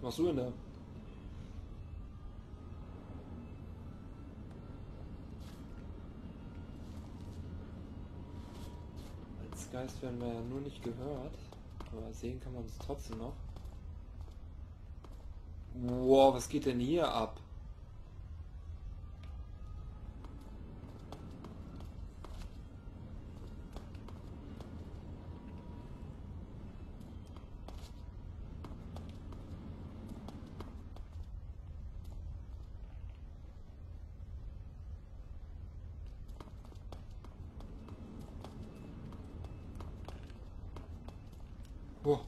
machst du denn da? Als Geist werden wir ja nur nicht gehört, aber sehen kann man es trotzdem noch. Wow, was geht denn hier ab? Oh.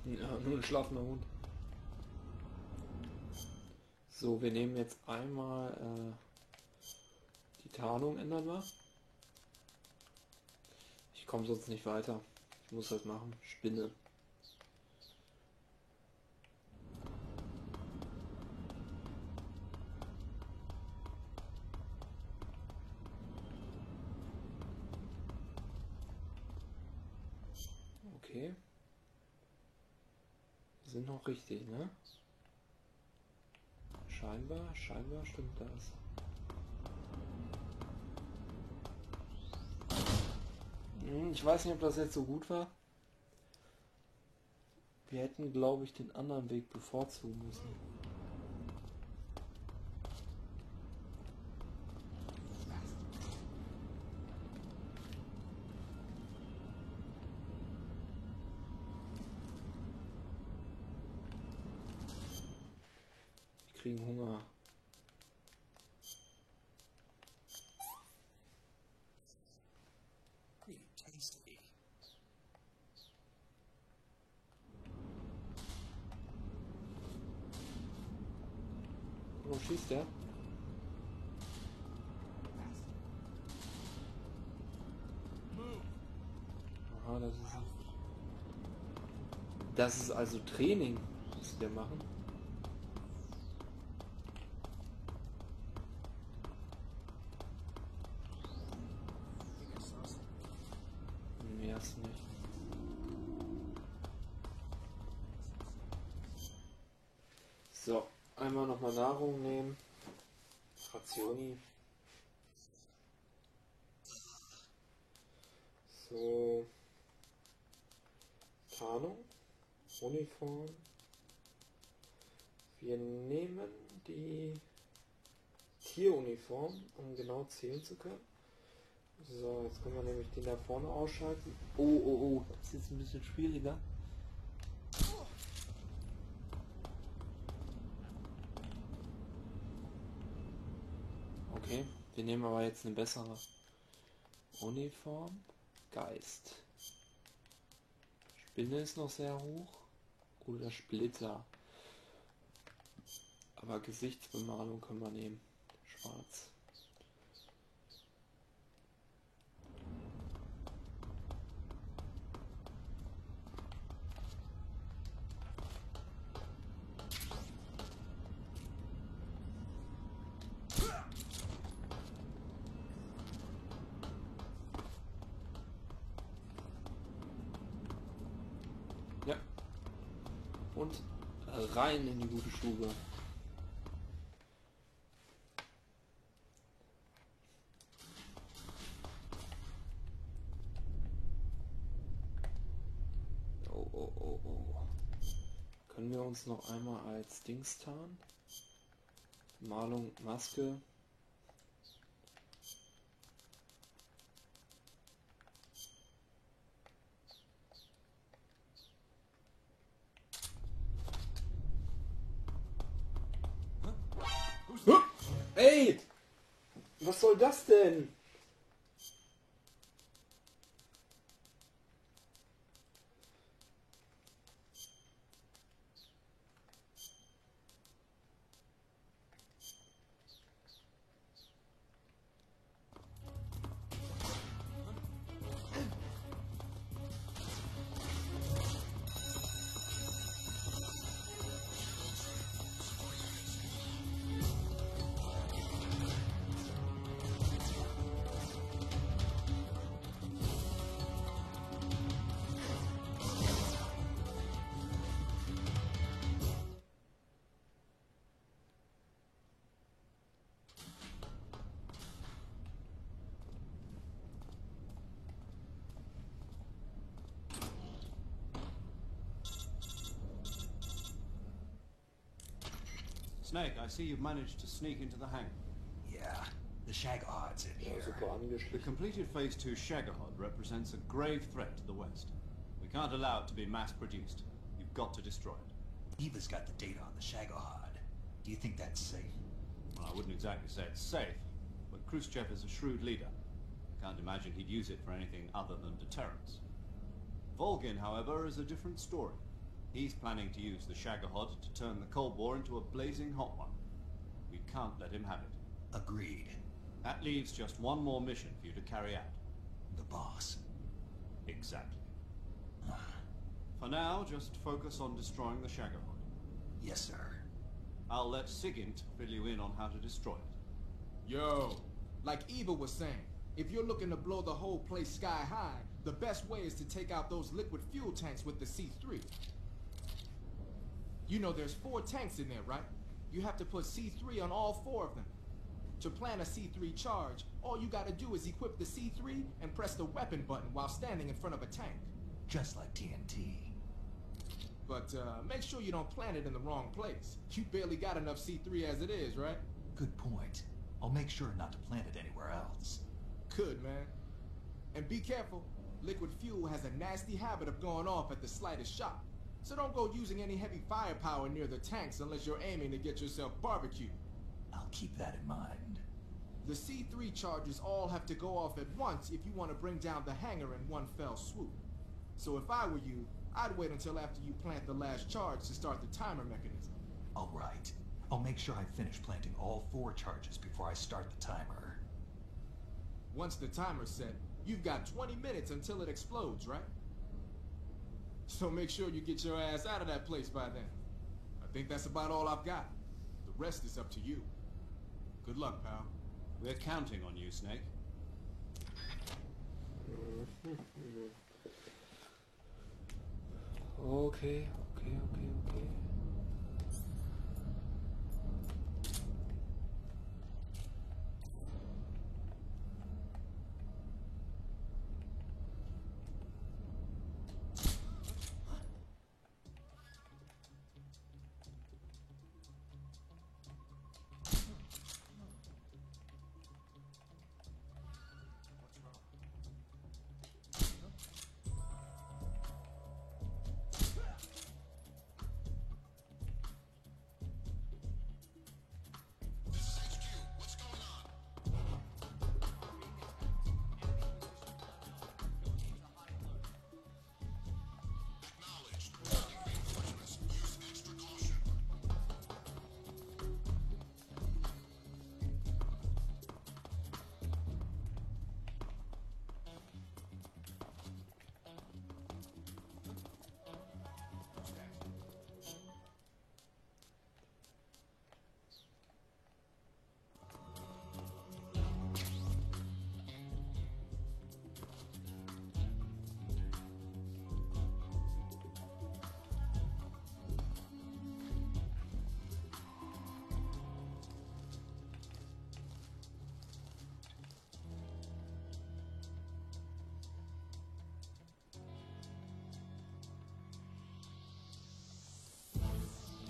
Ja, nur ein schlafender Hund. So, wir nehmen jetzt einmal die Tarnung ändern wir. Ich komme sonst nicht weiter. Ich muss das machen. Spinne. Okay. Wir sind noch richtig, ne? Scheinbar stimmt das. Ich weiß nicht, ob das jetzt so gut war. Wir hätten, glaube ich, den anderen Weg bevorzugen müssen. Die kriegen Hunger. Wo schießt der? Aha, das ist also Training, was wir machen. Mehr ist nicht. So, einmal nochmal Nahrung nehmen. Rationi. So. Tarnung. Uniform. Wir nehmen die Tieruniform, um genau zählen zu können. So, jetzt können wir nämlich den da vorne ausschalten. Oh, das ist jetzt ein bisschen schwieriger. Okay, wir nehmen aber jetzt eine bessere Uniform. Geist. Spinne ist noch sehr hoch. Oder Splitter. Aber Gesichtsbemalung können wir nehmen. Schwarz. Ja. Und rein in die gute Stube. Oh. Können wir uns noch einmal als Dings tarnen? Malung, Maske. Ey! Was soll das denn? Snake, I see you've managed to sneak into the hangar. Yeah, the Shagohod's in Ja, here. super The angeschlichen. completed Phase 2 Shagohod represents a grave threat to the West. We can't allow it to be mass-produced. You've got to destroy it. Eva's got the data on the Shagohod. Do you think that's safe? Well, I wouldn't exactly say it's safe, but Khrushchev is a shrewd leader. Can't imagine he'd use it for anything other than deterrence. Volgin, however, is a different story. He's planning to use the Shagohod to turn the Cold War into a blazing hot one. We can't let him have it. Agreed. That leaves just one more mission for you to carry out. The boss. Exactly. For now, just focus on destroying the Shagohod. Yes, sir. I'll let Sigint fill you in on how to destroy it. Yo, like Eva was saying, if you're looking to blow the whole place sky high, the best way is to take out those liquid fuel tanks with the C3. You know there's 4 tanks in there, right? You have to put C3 on all 4 of them. To plant a C3 charge, all you gotta do is equip the C3 and press the weapon button while standing in front of a tank. Just like TNT. But make sure you don't plant it in the wrong place. You barely got enough C3 as it is, right? Good point. I'll make sure not to plant it anywhere else. Good, man. And be careful. Liquid fuel has a nasty habit of going off at the slightest shock. So don't go using any heavy firepower near the tanks unless you're aiming to get yourself barbecued. I'll keep that in mind. The C3 charges all have to go off at once if you want to bring down the hangar in one fell swoop. So if I were you, I'd wait until after you plant the last charge to start the timer mechanism. All right. I'll make sure I finish planting all 4 charges before I start the timer. Once the timer's set, you've got 20 minutes until it explodes, right? So make sure you get your ass out of that place by then. I think that's about all I've got. The rest is up to you. Good luck, pal. We're counting on you, Snake. Okay.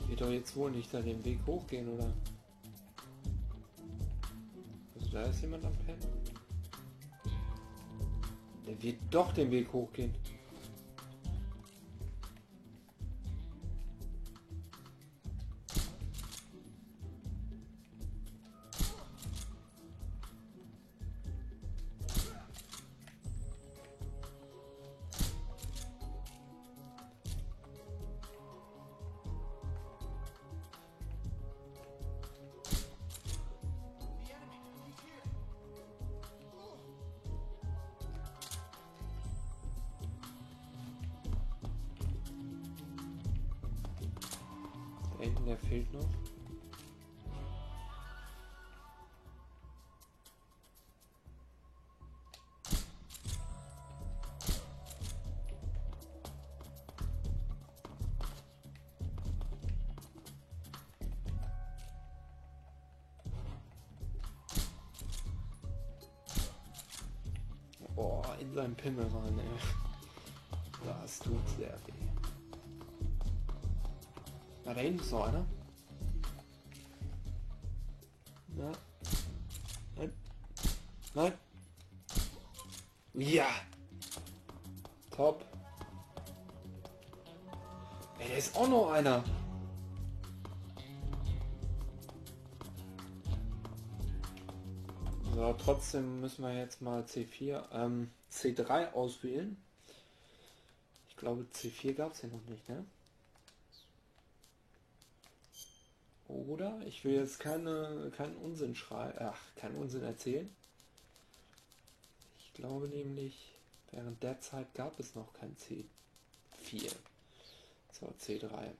Wird doch jetzt wohl nicht da den Weg hochgehen, oder? Also da ist jemand am Pennen. Der wird doch den Weg hochgehen. Da hinten, der fehlt noch. Oh, in seinen Pimmel rein, ey. Das tut sehr weh. Da hinten ist noch einer. Na? Nein. Nein. Ja. Top. Ey, da ist auch noch einer. So, trotzdem müssen wir jetzt mal C3 auswählen. Ich glaube C4 gab es hier noch nicht, ne? Oder? Ich will jetzt keinen Unsinn keinen Unsinn erzählen. Ich glaube nämlich, während der Zeit gab es noch kein C4. So, C3.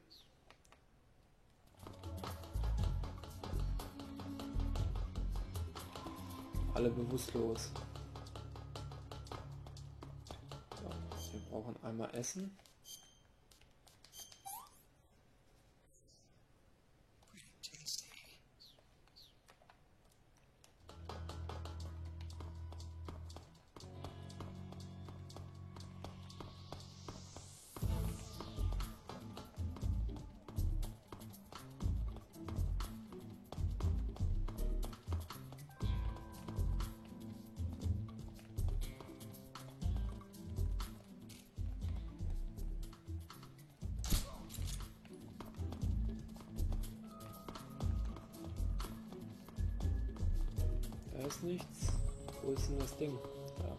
Alle bewusstlos. So, wir brauchen einmal Essen. Da ist nichts. Wo ist denn das Ding? Da.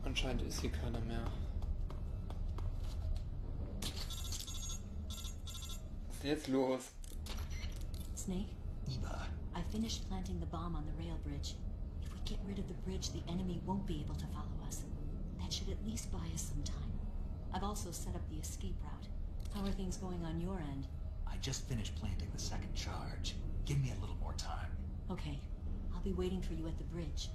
Anscheinend ist hier keiner mehr. Was ist denn jetzt los? Snake, Eva, I finished planting the bomb on the rail bridge. If we get rid of the bridge, the enemy won't be able to follow us. That should at least buy us some time. I've also set up the escape route. How are things going on your end? I just finished planting the second charge. Give me a little more time. Okay, I'll be waiting for you at the bridge.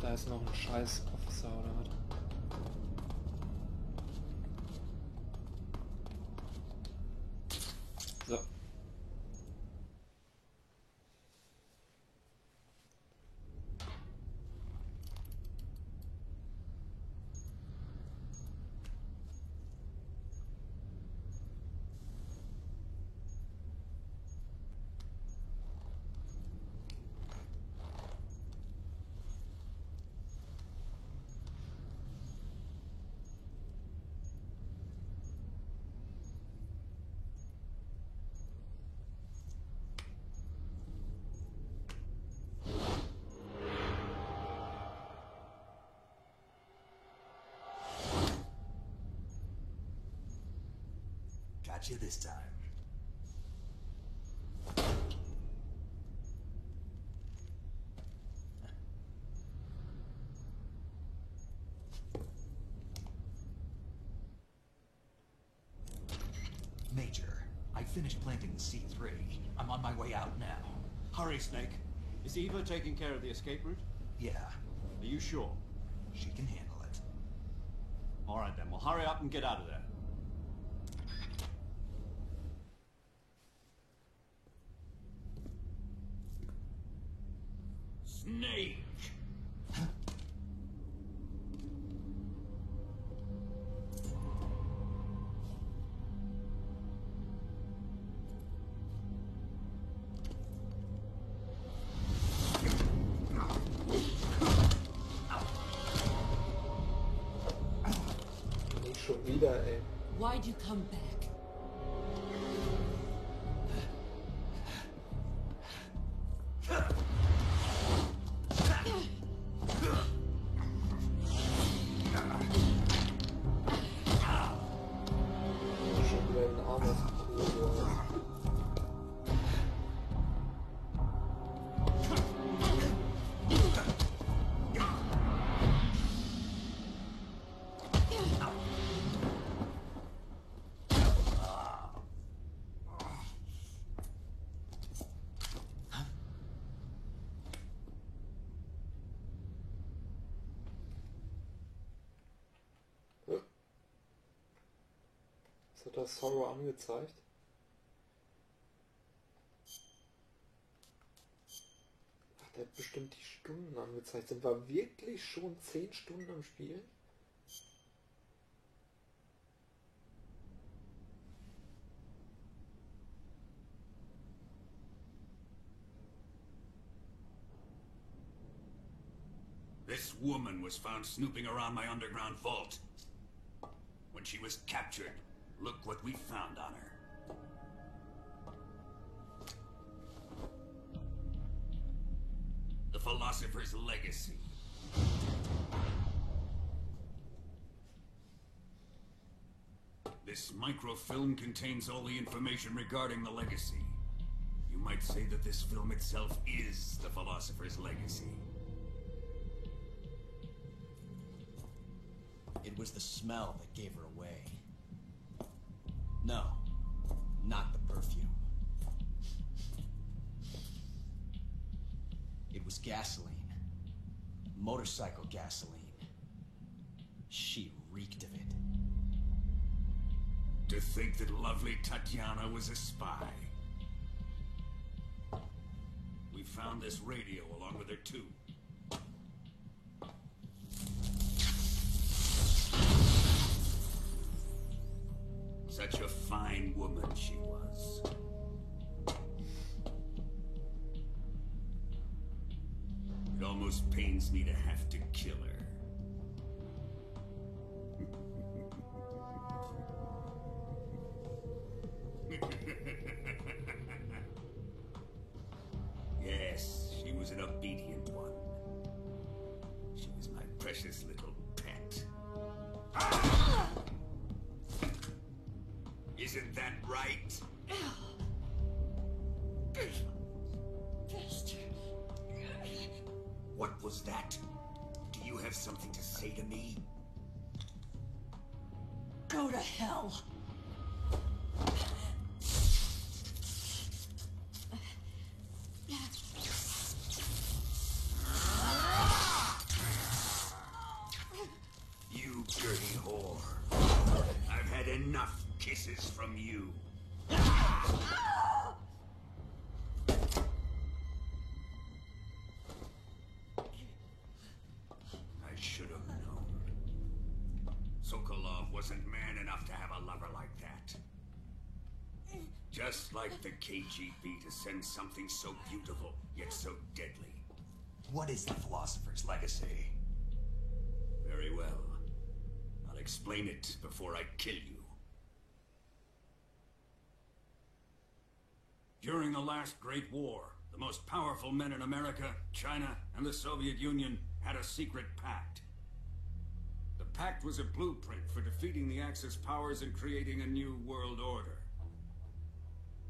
Da ist noch ein scheiß Officer oder was? So. Got you this time. Major, I finished planting the C3. I'm on my way out now. Hurry, Snake. Is Eva taking care of the escape route? Yeah, Are you sure? she can handle it. All right then, well hurry up and get out of there. Snake! Nicht schon wieder, ey. Why'd you come back? Schon wieder ein armes Kuh. Hat das Sorrow angezeigt? Ach, der hat bestimmt die Stunden angezeigt. Sind wir wirklich schon 10 Stunden am Spiel? This woman was found snooping around my underground vault. When she was captured, look what we found on her. The Philosopher's Legacy. This microfilm contains all the information regarding the Legacy. You might say that this film itself is the Philosopher's Legacy. It was the smell that gave her away. No, not the perfume. It was gasoline. Motorcycle gasoline. She reeked of it. To think that lovely Tatiana was a spy. We found this radio along with her too. Such a fine woman she was. It almost pains me to have to kill her. Yes, she was an obedient one. She was my precious little pet. Isn't that right? What was that? Do you have something to say to me? Go to hell! You dirty whore. I've had enough kisses from you. I should have known. Sokolov wasn't man enough to have a lover like that. Just like the KGB to send something so beautiful, yet so deadly. What is the Philosopher's Legacy? Very well. I'll explain it before I kill you. During the last Great War, the most powerful men in America, China, and the Soviet Union had a secret pact. The pact was a blueprint for defeating the Axis powers and creating a new world order.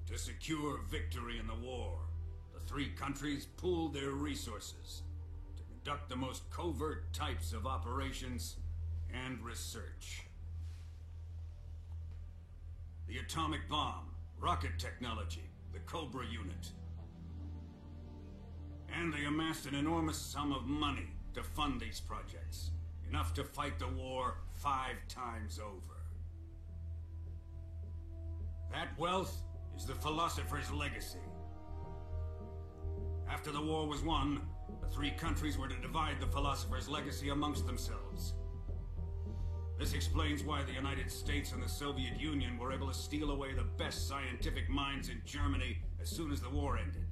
To secure victory in the war, the three countries pooled their resources to conduct the most covert types of operations and research. The atomic bomb, rocket technology, the Cobra unit. And they amassed an enormous sum of money to fund these projects, enough to fight the war 5 times over. That wealth is the Philosopher's Legacy. After the war was won, the three countries were to divide the Philosopher's Legacy amongst themselves. This explains why the United States and the Soviet Union were able to steal away the best scientific minds in Germany as soon as the war ended.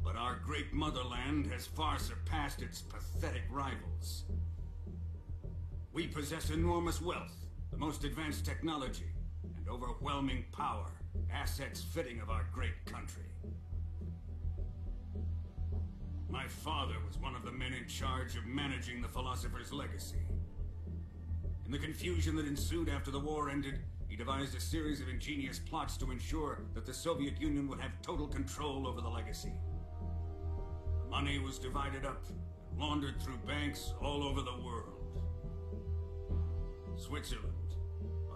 But our great motherland has far surpassed its pathetic rivals. We possess enormous wealth, the most advanced technology, and overwhelming power, assets fitting of our great country. My father was one of the men in charge of managing the Philosopher's Legacy. In the confusion that ensued after the war ended, he devised a series of ingenious plots to ensure that the Soviet Union would have total control over the legacy. The money was divided up and laundered through banks all over the world. Switzerland,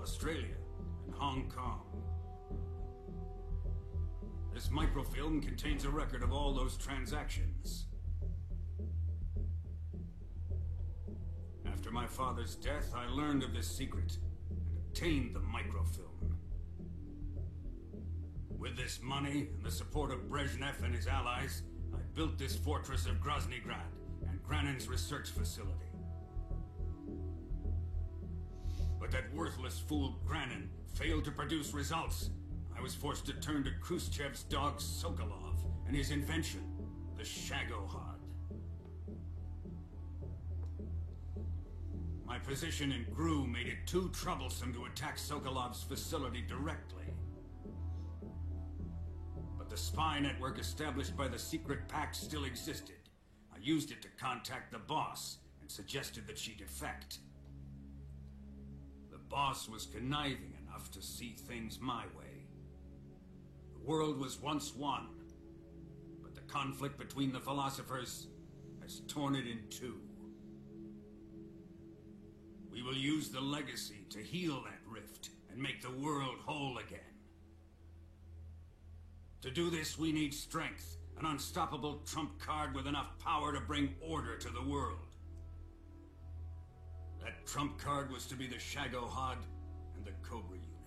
Australia, and Hong Kong. This microfilm contains a record of all those transactions. After my father's death, I learned of this secret, and obtained the microfilm. With this money and the support of Brezhnev and his allies, I built this fortress of Groznygrad and Granin's research facility. But that worthless fool Granin failed to produce results. I was forced to turn to Khrushchev's dog Sokolov and his invention, the Shagohod. My position in GRU made it too troublesome to attack Sokolov's facility directly. But the spy network established by the secret pact still existed. I used it to contact the boss and suggested that she defect. The boss was conniving enough to see things my way. The world was once one, but the conflict between the philosophers has torn it in two. We will use the legacy to heal that rift and make the world whole again. To do this, we need strength, an unstoppable trump card with enough power to bring order to the world. That trump card was to be the Shagohod and the Cobra Unit.